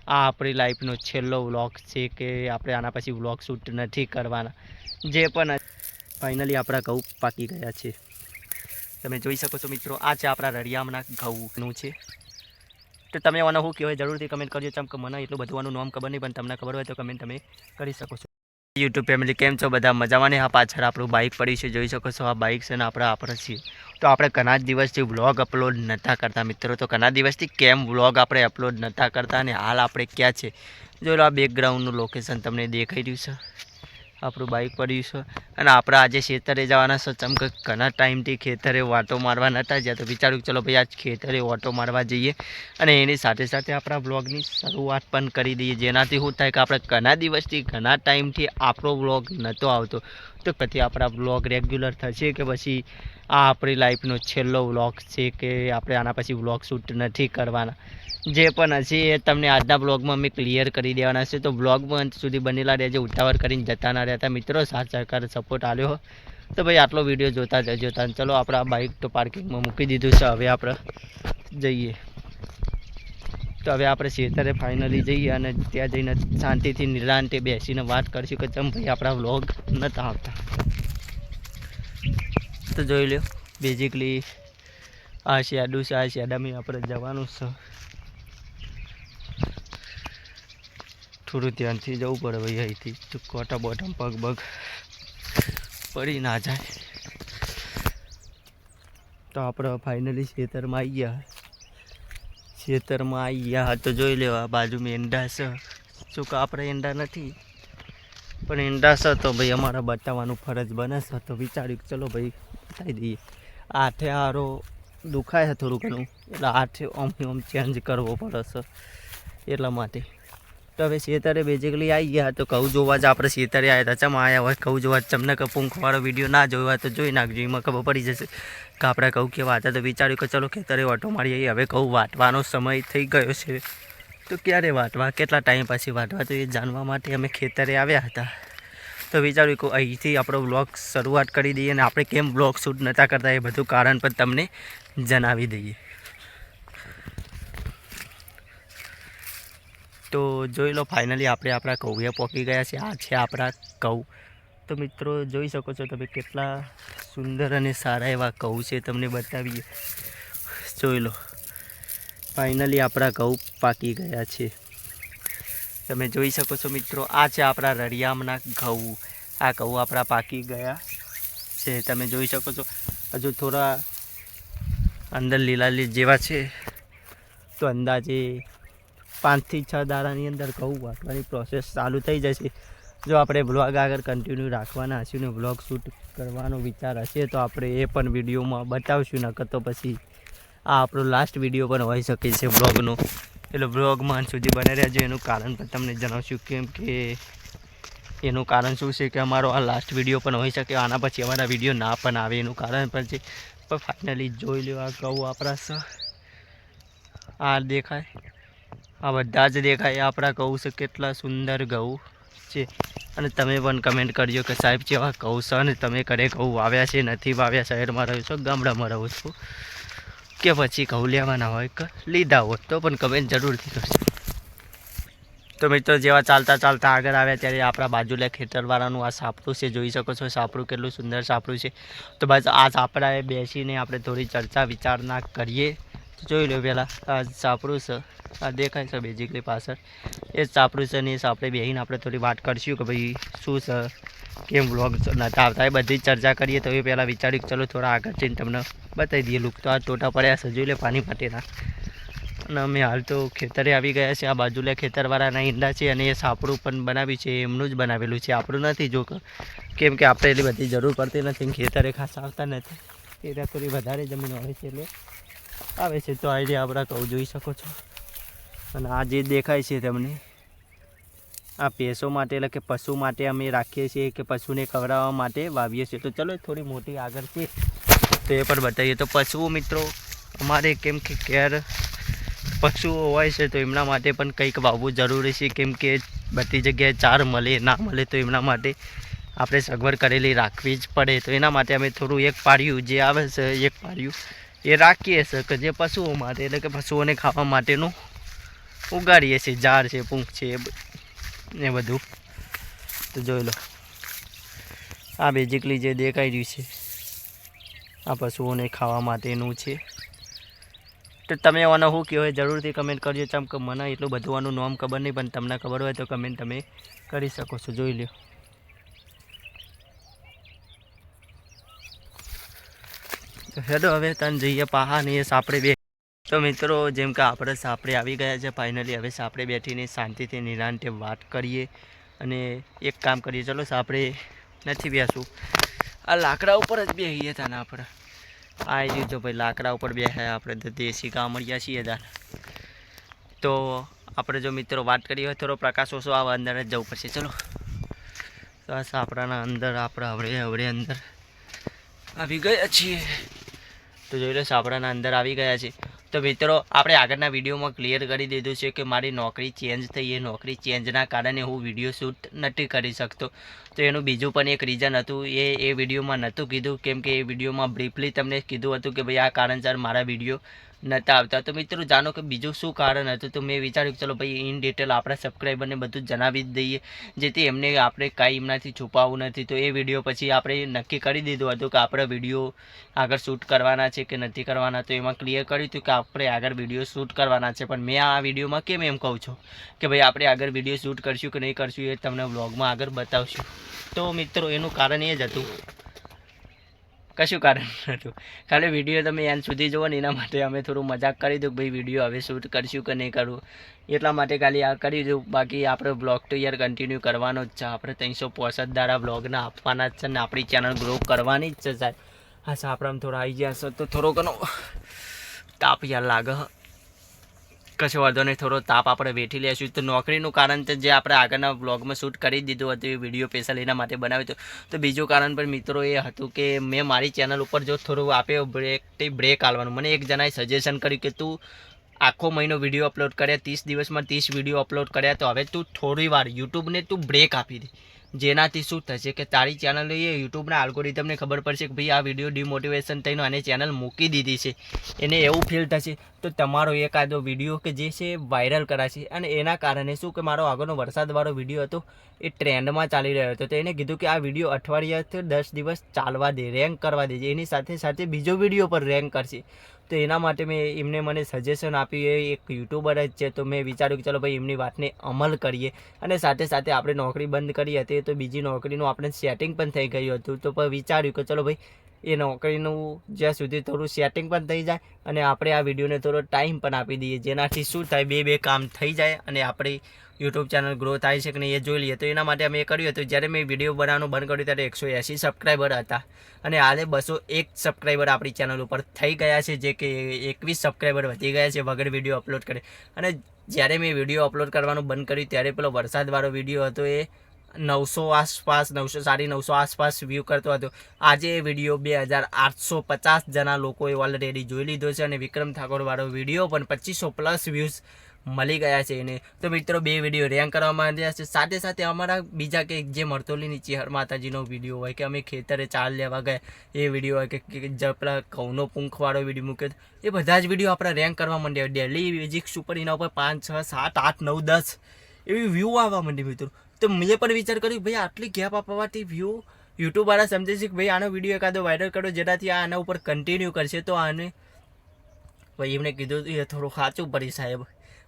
આ આપણી લાઈફનો છેલ્લો વ્લોગ છે કે આપણે આના પછી વ્લોગ શૂટ નથી કરવાના. જે પણ ફાઇનલી આપણા ઘઉં પાકી ગયા છે. તમે જોઈ શકો છો મિત્રો, આ છે આપણા રળિયામણા ઘઉંનું છે. તો તમે આને શું કહેવાય જરૂરથી કમેન્ટ કરજો. ચમ કે મને એટલું બધું આનું નામ ખબર નહીં, પણ તમને ખબર હોય તો કમેન્ટ તમે કરી શકો છો. યુટ્યુબ ફેમિલી કેમ છો બધા મજામાં ને? હા, પાછળ આપણું બાઇક પડી છે, જોઈ શકો છો. આ બાઇક છે ને આપણે છીએ. તો આપણે ઘણા જ દિવસથી વ્લોગ અપલોડ નહોતા કરતા મિત્રો. તો ઘણા દિવસથી કેમ વ્લોગ આપણે અપલોડ નહોતા કરતા અને હાલ આપણે ક્યાં છે જો આ બેકગ્રાઉન્ડનું લોકેશન તમને દેખાઈ રહ્યું છે. આપણું બાઇક પડ્યું છે અને આપણે આજે ખેતરે જવાના છે. ચમ કે ઘણા ટાઈમથી ખેતરે વાટો મારવા નહોતા જ્યાં, તો વિચાર્યું ચલો ભાઈ આજ ખેતરે ઓટો મારવા જઈએ અને એની સાથે સાથે આપણા વ્લોગની શરૂઆત પણ કરી દઈએ. જેનાથી શું થાય કે આપણે ઘણા દિવસથી ઘણા ટાઈમથી આપણો વ્લોગ નહોતો આવતો, તો પછી આપણા વ્લોગ રેગ્યુલર થશે કે પછી આ આપણી લાઈફનો છેલ્લો વ્લોગ છે કે આપણે આના પછી વ્લોગ શૂટ નથી કરવાના. જે પણ હશે એ તમને આજના બ્લોગમાં અમે ક્લિયર કરી દેવાના છે. તો બ્લોગમાં અંત સુધી બનેલા રહેજો, ઉતાવળ કરીને જતા ના રહેતા મિત્રો. સાથ સહકાર સપોર્ટ આલ્યો તો ભાઈ આટલો વિડીયો જોતા જજો. ચલો આપણે આ બાઇક તો પાર્કિંગમાં મૂકી દીધું છે. હવે આપણે જઈએ. તો હવે આપણે ખેતરે ફાઇનલી જઈએ અને ત્યાં જઈને શાંતિથી નિરાંતે બેસીને વાત કરીશું કે ચમ ભાઈ આપણા વ્લોગ નહોતા આવતા. તો જોઈ લો, બેઝિકલી આ શેડું છે. આ શેડામાં આપણે જવાનું છે. થોડું ધ્યાનથી જવું પડે ભાઈ. અહીંથી કોટા બોટમ પગ બગ પડી ના જાય. તો આપણે ફાઇનલી ખેતરમાં આવી ગયા. તો જોઈ લેવા બાજુમાં એંડા છે. શું કે આપણે એંડા નથી પણ એંડા છે તો ભાઈ અમારા બતાવવાનું ફરજ બને છે. તો વિચાર્યું ચલો ભાઈ બતાવી દઈએ. આઠે હારો દુખાય છે થોડું ઘણું, એટલે આઠે ઓમ ચેન્જ કરવો પડે છે એટલા માટે. તો હવે ખેતરે બેઝિકલી આવી ગયા. તો ઘઉં જોવા જ આપણે ખેતરે આવ્યા હતા. ચમ આવ્યા હોય ઘઉં જોવા? તમને કે પૂંખવાળો વિડીયો ના જોયો હોય તો જોઈ નાખજો, એમાં ખબર પડી જશે કે આપણે ઘઉં કેવા હતા. તો વિચાર્યું કે ચલો ખેતરે ઓટો મારી આવીએ. હવે ઘઉં વાટવાનો સમય થઈ ગયો છે. તો ક્યારે વાટવા, કેટલા ટાઈમ પછી વાટવા, તો એ જાણવા માટે અમે ખેતરે આવ્યા હતા. તો વિચાર્યું કે અહીંથી આપણો વ્લોગ શરૂઆત કરી દઈએ અને આપણે કેમ વ્લોગ શૂટ નહોતા કરતા એ બધું કારણ પણ તમને જણાવી દઈએ. તો જોઈ લો, ફાઇનલી આપણે આપણા ઘઉંએ પહોંચી ગયા છે. આ છે આપણા ઘઉં. તો મિત્રો જોઈ શકો છો તમે કેટલા સુંદર અને સારા એવા ઘઉં છે. તમને બતાવીએ, જોઈ લો. ફાઇનલી આપણા ઘઉં પાકી ગયા છે. તમે જોઈ શકો છો મિત્રો, આ છે આપણા રળિયામણા ઘઉં. આ ઘઉં આપણા પાકી ગયા છે. તમે જોઈ શકો છો. હજુ થોડા અંદર લીલા જેવા છે. તો અંદાજે 5 થી 6 દાડાની અંદર ઘઉં વાટવાની પ્રોસેસ ચાલુ થઈ જશે. જો આપણે બ્લોગ આગળ કન્ટિન્યુ રાખવાના હશું ને બ્લોગ શૂટ કરવાનો વિચાર હશે તો આપણે એ પણ વિડીયોમાં બતાવશું. નકર તો પછી આ આપણો લાસ્ટ વિડીયો પણ હોઈ શકે છે બ્લોગનો. એટલે બ્લોગમાં સુધી બને રહેજો. એનું કારણ પણ તમને જણાવશું. કેમ કે એનું કારણ શું છે કે અમારો આ લાસ્ટ વિડીયો પણ હોઈ શકે, આના પછી અમારા વિડીયો ના પણ આવે. એનું કારણ પણ છે. પણ ફાઇનલી જોઈ લો, આ ઘઉં આપણા આ દેખાય, આ બધા જ દેખાય આપણા ઘઉં છે. કેટલા સુંદર ઘઉં છે. અને તમે પણ કમેન્ટ કરજો કે સાહેબ જેવા ઘઉં છે અને તમે ઘરે ઘઉં વાવ્યા છે નથી વાવ્યા, શહેરમાં રહ્યો છો ગામડામાં રહો છો કે પછી ઘઉં લેવાના હોય કે લીધા હોય, તો પણ કમેન્ટ જરૂરથી કરજો. તો મિત્રો જેવા ચાલતા ચાલતા આગળ આવ્યા ત્યારે આપણા બાજુલા ખેતરવાળાનું આ સાપરું છે. જોઈ શકો છો સાપરું કેટલું સુંદર સાપરું છે. તો બસ આ સાપરાએ બેસીને આપણે થોડી ચર્ચા વિચારણા કરીએ. જોઈ લો પહેલાં આ સાપરું છે, આ દેખાય છે બેઝિકલી પાછળ એ જ સાપરું છે. ને એ સાપરે બેસીને આપણે થોડી વાત કરીશું કે ભાઈ શું છે, કેમ વ્લોગ નહોતા આવતા, એ બધી જ ચર્ચા કરીએ. તો એ પહેલાં વિચાર્યું કે ચલો થોડા આગળ જઈને તમને બતાવી દઈએ. લુક તો આ ટોટા પડ્યા છે, જોઈ લે પાણી માટેના. અને અમે હાલ તો ખેતરે આવી ગયા છે. આ બાજુલા ખેતરવાળાના ઈંડા છે અને એ સાપરું પણ બનાવ્યું છે, એમનું જ બનાવેલું છે, આપણું નથી. જો કેમ કે આપણે એટલી બધી જરૂર પડતી નથી, ખેતરે ખાસ આવતા નથી. એટલે થોડી વધારે જમીન હોય છે એટલે આવે છે. તો આઈડિયા આપણા ઘઉં જોઈ શકો છો. અને આ જે દેખાય છે તમને, આ ભેંસો માટે એટલે કે પશુ માટે અમે રાખીએ છીએ, કે પશુને ખવડાવવા માટે વાવીએ છીએ. તો ચલો થોડી મોટી આગળ છે તો એ પણ બતાવીએ. તો પશુઓ મિત્રો અમારે કેમ કે ઘેર પશુઓ હોય છે તો એમના માટે પણ કંઈક વાવવું જરૂરી છે. કેમ કે બધી જગ્યાએ ચાર મળે ના મળે તો એમના માટે આપણે સગવડ કરેલી રાખવી જ પડે. તો એના માટે અમે થોડું એક પાડ્યું જે આવે છે, એક પાડ્યું એ રાખીએ છીએ કે જે પશુઓ માટે એટલે કે પશુઓને ખાવા માટેનું ઉગાડીએ છીએ, ઝાડ છે, પૂંખ છે એ બધું. તો જોઈ લો, આ બેઝિકલી જે દેખાઈ રહ્યું છે આ પશુઓને ખાવા માટેનું છે. તો તમે આનો શું કહો હોય જરૂરથી કમેન્ટ કરજો. ચમ કે મને એટલું બધું આનું નામ ખબર નહીં, પણ તમને ખબર હોય તો કમેન્ટ તમે કરી શકો છો. જોઈ લો. તો હેડો હવે તને જઈએ પાહા ને એ સાપડે બે. તો મિત્રો જેમ કે આપણે સાપડે આવી ગયા છે ફાઇનલી. હવે સાપડે બેઠીને શાંતિથી નિરાંતે વાત કરીએ અને એક કામ કરીએ. ચલો સાપડે નથી બેસું, આ લાકડા ઉપર જ બેસીએ હતા ને આપણે. આવી રહ્યું તો ભાઈ લાકડા ઉપર બેસાય આપણે તો દેશી ગામડિયા છીએ તાર. તો આપણે જો મિત્રો વાત કરીએ હોય થોડો પ્રકાશ ઓછો આવે, અંદર જ જવું પડશે. ચલો તો આ સાપડાના અંદર આપણે હવે અંદર આવી ગયા છીએ. તો જોઈ લો સાપડાના અંદર આવી ગયા છે. તો મિત્રો આપણે આગળના વિડીયોમાં ક્લિયર કરી દીધું છે કે મારી નોકરી ચેન્જ થઈ. એ નોકરી ચેન્જના કારણે હું વિડીયો શૂટ નથી કરી શકતો. તો એનું બીજું પણ એક રીઝન હતું, એ વિડીયોમાં નહોતું કીધું, કેમ કે એ વિડીયોમાં બ્રીફલી તમને કીધું હતું કે ભાઈ આ કારણસર મારા વિડીયો નહોતા આવતા. તો મિત્રો જાણો કે બીજું શું કારણ હતું. તો મેં વિચાર્યું કે ચલો ભાઈ ઇન ડિટેલ આપણા સબસ્ક્રાઈબરને બધું જણાવી જ દઈએ, જેથી એમને આપણે કાંઈ એમનાથી છુપાવવું નથી. તો એ વિડીયો પછી આપણે નક્કી કરી દીધું હતું કે આપણે વિડીયો આગળ શૂટ કરવાના છે કે નથી કરવાના. તો એમાં ક્લિયર કર્યું હતું કે આપણે આગળ વિડીયો શૂટ કરવાના છે. પણ મેં આ વિડીયોમાં કેમ એમ કહું છું કે ભાઈ આપણે આગળ વિડીયો શૂટ કરશું કે નહીં કરશું એ તમને વ્લોગમાં આગળ બતાવશું. તો મિત્રો એનું કારણ એ જ હતું, કશું કારણ નહોતું, ખાલી વિડીયો તમે એન્ડ સુધી જુઓ ને એના માટે અમે થોડું મજાક કરી દઉં કે ભાઈ વિડીયો હવે શૂટ કરશું કે નહીં કરવું, એટલા માટે ખાલી આ કરી દઉં. બાકી આપણે બ્લોગ તો યાર કન્ટિન્યુ કરવાનો જ છે. આપણે 365 દાડા બ્લોગના આપવાના જ છે ને આપણી ચેનલ ગ્રો કરવાની જ છે સાહેબ. હા સાપડામાં થોડા આવી ગયા છે તો થોડો ઘણો તાપ યાર લાગે. કશો વાંધો નહીં, થોડો તાપ આપણે વેઠી લઈશું. તો નોકરીનું કારણ તો જે આપણે આગળના બ્લોગમાં શૂટ કરી દીધું હતું એ વિડીયો સ્પેશિયલ એના માટે બનાવ્યો હતો. તો બીજું કારણ પણ મિત્રો એ હતું કે મેં મારી ચેનલ ઉપર જો થોડું આપ્યો બ્રેક આલવાનું. મને એક જણાએ સજેશન કર્યું કે તું આખો મહિનો વિડીયો અપલોડ કર્યા, 30 દિવસમાં 30 વિડીયો અપલોડ કર્યા, તો હવે તું થોડી વાર યુટ્યુબને તું બ્રેક આપી દે. જેનાથી શું થશે કે તારી ચેનલ એ યુટ્યુબના આલ્ગોરિધમને ખબર પડશે કે ભાઈ આ વિડીયો ડિમોટિવેશન થઈને આને ચેનલ મૂકી દીધી છે, એને એવું ફીલ થશે. તો તમારો એકાદો વિડીયો કે જે છે વાયરલ કરાશે. અને એના કારણે શું કે મારો આગળનો વરસાદવાળો વિડીયો હતો એ ટ્રેન્ડમાં ચાલી રહ્યો હતો. તો એને કીધું કે આ વિડીયો અઠવાડિયાથી 10 દિવસ ચાલવા દે, રેન્ક કરવા દે. એની સાથે સાથે બીજો વિડીયો પર રેન્ક કરશે. તો એના માટે એમને મને સજેશન આપ્યું. એ એક યુટ્યુબર જ છે. તો મેં વિચાર્યું કે ચલો ભાઈ એમની વાતને અમલ કરીએ. અને સાથે સાથે આપણે નોકરી બંધ કરી હતી તો બીજી નોકરીનું આપણે સેટિંગ પણ થઈ ગયું હતું. તો પણ વિચાર્યું કે ચલો ભાઈ એ નોકરીનું જ્યાં સુધી થોડું સેટિંગ પણ થઈ જાય અને આપણે આ વિડીયોને થોડો ટાઈમ પણ આપી દઈએ, જેનાથી શું થાય બે કામ થઈ જાય અને આપણી યુટ્યુબ ચેનલ ગ્રો થાય છે કે નહીં એ જોઈ લઈએ. તો એના માટે અમે એ કર્યું હતું. જ્યારે મેં વિડીયો બનાવવાનું બંધ કર્યું ત્યારે 180 સબસ્ક્રાઈબર હતા અને હાલે 201 સબસ્ક્રાઈબર આપણી ચેનલ ઉપર થઈ ગયા છે, જે કે 21 સબસ્ક્રાઈબર વધી ગયા છે વગર વિડીયો અપલોડ કરે. અને જ્યારે મેં વિડીયો અપલોડ કરવાનું બંધ કર્યું ત્યારે પેલો વરસાદવાળો વિડીયો હતો એ 900 આસપાસ 900 આસપાસ વ્યૂ કરતો હતો. આજે એ વિડીયો 2850 જણા લોકોએ ઓલરેડી જોઈ લીધો છે અને વિક્રમ ઠાકોરવાળો વિડીયો પણ 2500+ વ્યૂઝ મળી ગયા છે એને. તો મિત્રો 2 વિડીયો રેન્ક કરવામાં આવ્યા છે. સાથે સાથે અમારા બીજા કે જે મરતોલીની ચેહર માતાજીનો વિડીયો હોય કે અમે ખેતરે ચાલ લેવા ગયા એ વિડીયો હોય કે પેલા ઘઉંનો પૂંખવાળો વિડીયો મૂક્યો, એ બધા જ વિડીયો આપણે રેન્ક કરવા માંડ્યા. ડેલી બેઝિક્સ ઉપર એના ઉપર 5 6 7 8 9 10 એવી વ્યૂ આવવા માંડી મિત્રો. તો મેં પણ વિચાર કર્યો ભાઈ આટલી ગેપ આપવાથી વ્યૂ યુટ્યુબવાળા સમજે છે કે ભાઈ આનો વિડીયો એકાદો વાયરલ કરો જેનાથી આના ઉપર કન્ટિન્યુ કરશે. તો આને ભાઈ એમને કીધું એ થોડું સાચું પડી સાહેબ,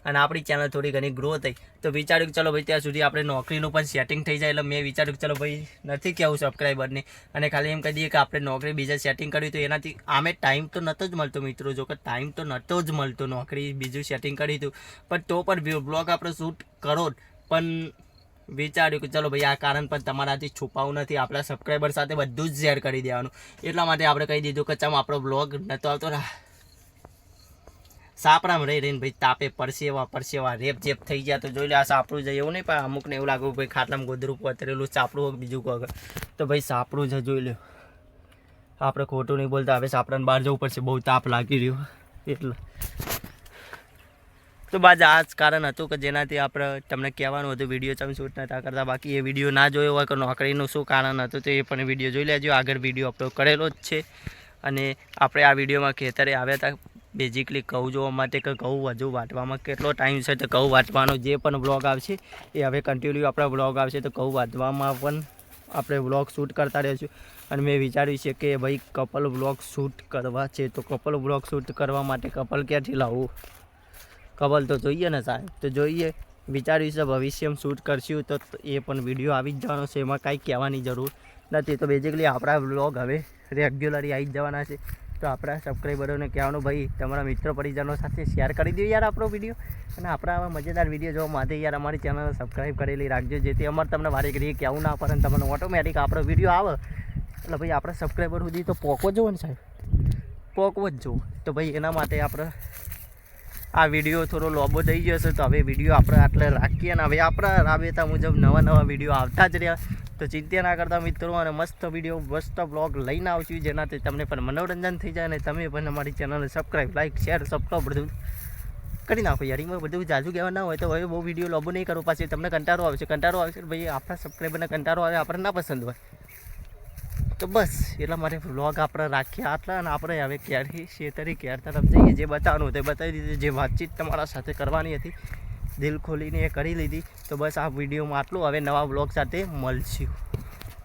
અને આપણી ચેનલ થોડી ઘણી ગ્રો થઈ. તો વિચાર્યું કે ચલો ભાઈ ત્યાં સુધી આપણે નોકરીનું પણ સેટિંગ થઈ જાય. એટલે મેં વિચાર્યું કે ચલો ભાઈ નથી કહેવું સબસ્ક્રાઈબરને અને ખાલી એમ કહી દઈએ કે આપણે નોકરી બીજા સેટિંગ કર્યું. તો એનાથી આમે ટાઈમ તો નહોતો જ મળતો મિત્રો, જો કે ટાઈમ તો નહોતો જ મળતો, નોકરી બીજું સેટિંગ કરી હતું. પણ તો પણ બ્લોગ આપણે શૂટ કરો. પણ વિચાર્યું કે ચલો ભાઈ આ કારણ પણ તમારાથી છુપાવું નથી, આપણા સબસ્ક્રાઈબર સાથે બધું જ શેર કરી દેવાનું. એટલા માટે આપણે કહી દીધું કે ચમ આપણો બ્લોગ નહોતો આવતો ને સાપડામાં રહીને ભાઈ તાપે પરસેવા રેપ જેપ થઈ ગયા. તો જોઈ લે આ સાપડું જાય એવું નહીં, પણ અમુકને એવું લાગ્યું ભાઈ ખાટલામાં ગોદરું પતરેલું સાપડું હોય બીજું કોઈ. તો ભાઈ સાપડું છે જોઈ લો, આપણે ખોટું નહીં બોલતા. હવે સાપડાને બહાર જવું પડશે, બહુ તાપ લાગી રહ્યો એટલે. તો બાજ આ જ કારણ હતું કે જેનાથી આપણે તમને કહેવાનું હતું વિડીયો તમે શૂટ નતા કરતા. બાકી એ વિડીયો ના જોયો હોય કે નોકરીનું શું કારણ હતું તો એ પણ વિડીયો જોઈ લેજો. આગળ વિડીયો અપલોડ કરેલો જ છે. અને આપણે આ વિડીયોમાં ખેતરે આવ્યા હતા બેઝિકલી ઘઉં જોવા માટે કે ઘઉં હજુ વાટવામાં કેટલો ટાઈમ છે, તો ઘઉં વાટવાનો જે પણ વ્લોગ આવશે એ હવે કન્ટિન્યુ આપણા વ્લોગ આવશે, તો ઘઉં વાટવામાં પણ આપણે વ્લોગ શૂટ કરતા રહીશું. અને મેં વિચાર્યું છે કે ભાઈ કપલ વ્લોગ શૂટ કરવા છે, તો કપલ વ્લોગ શૂટ કરવા માટે કપલ ક્યાંથી લાવવું, કપલ તો જોઈએ ને સાહેબ, તો જોઈએ વિચાર્યું છે ભવિષ્યમાં શૂટ કરશું તો એ પણ વિડીયો આવી જ જવાનો છે, એમાં કાંઈ કહેવાની જરૂર નથી. તો બેઝિકલી આપણા વ્લોગ હવે રેગ્યુલરી આવી જ જવાના છે, તો આપણા સબસ્ક્રાઈબરોને કહેવાનું ભાઈ તમારા મિત્રો પરિજનો સાથે શેર કરી દો યાર આપણો વિડીયો, અને આપણા આવા મજેદાર વિડીયો જોવા માટે યાર અમારી ચેનલને સબસ્ક્રાઈબ કરેલી રાખજો, જેથી અમારે તમને વારે ઘડીએ કહેવું ના પડે, તમને ઓટોમેટિક આપણો વિડીયો આવે એટલે ભાઈ આપણા સબસ્ક્રાઈબર સુધી તો પહોંચવો જુઓ ને સાહેબ, પહોંચવો જ જુઓ. તો ભાઈ એના માટે આપણે આ વિડીયો થોડો લોબો થઈ ગયો છે, તો હવે વિડીયો આપણે આટલે રાખીએ, અને હવે આપણા રાબેતા મુજબ નવા વિડીયો આવતા જ રહ્યા, તો ચિંતા ના કરતા મિત્રો, અને મસ્ત વિડીયો મસ્ત બ્લોગ લઈને આવશું, જેનાથી તમને પણ મનોરંજન થઈ જાય અને તમે પણ અમારી ચેનલને સબસ્ક્રાઈબ લાઈક શેર સબસ્ક્રાઈબ બધું કરી નાખો યાર. એમાં બધું જાજુ કહેવા ના હોય તો હવે બહુ વિડીયો લોબો નહીં કરો, પાછી તમને કંટાળો આવશે ભાઈ, આપણા સબસ્ક્રાઈબરને કંટાળો આવે આપણને ના પસંદ હોય, તો બસ એટલા માટે વ્લોગ આપણે રાખ્યા આટલા, અને આપણે હવે ક્યારથી શેતરી ક્યાર તરફ જઈએ, જે બતાવવાનું હતું એ બતાવી દીધું, જે વાતચીત તમારા સાથે કરવાની હતી દિલ ખોલીને એ કરી લીધી. તો બસ આ વિડીયોમાં આટલું, હવે નવા વ્લોગ સાથે મળશું.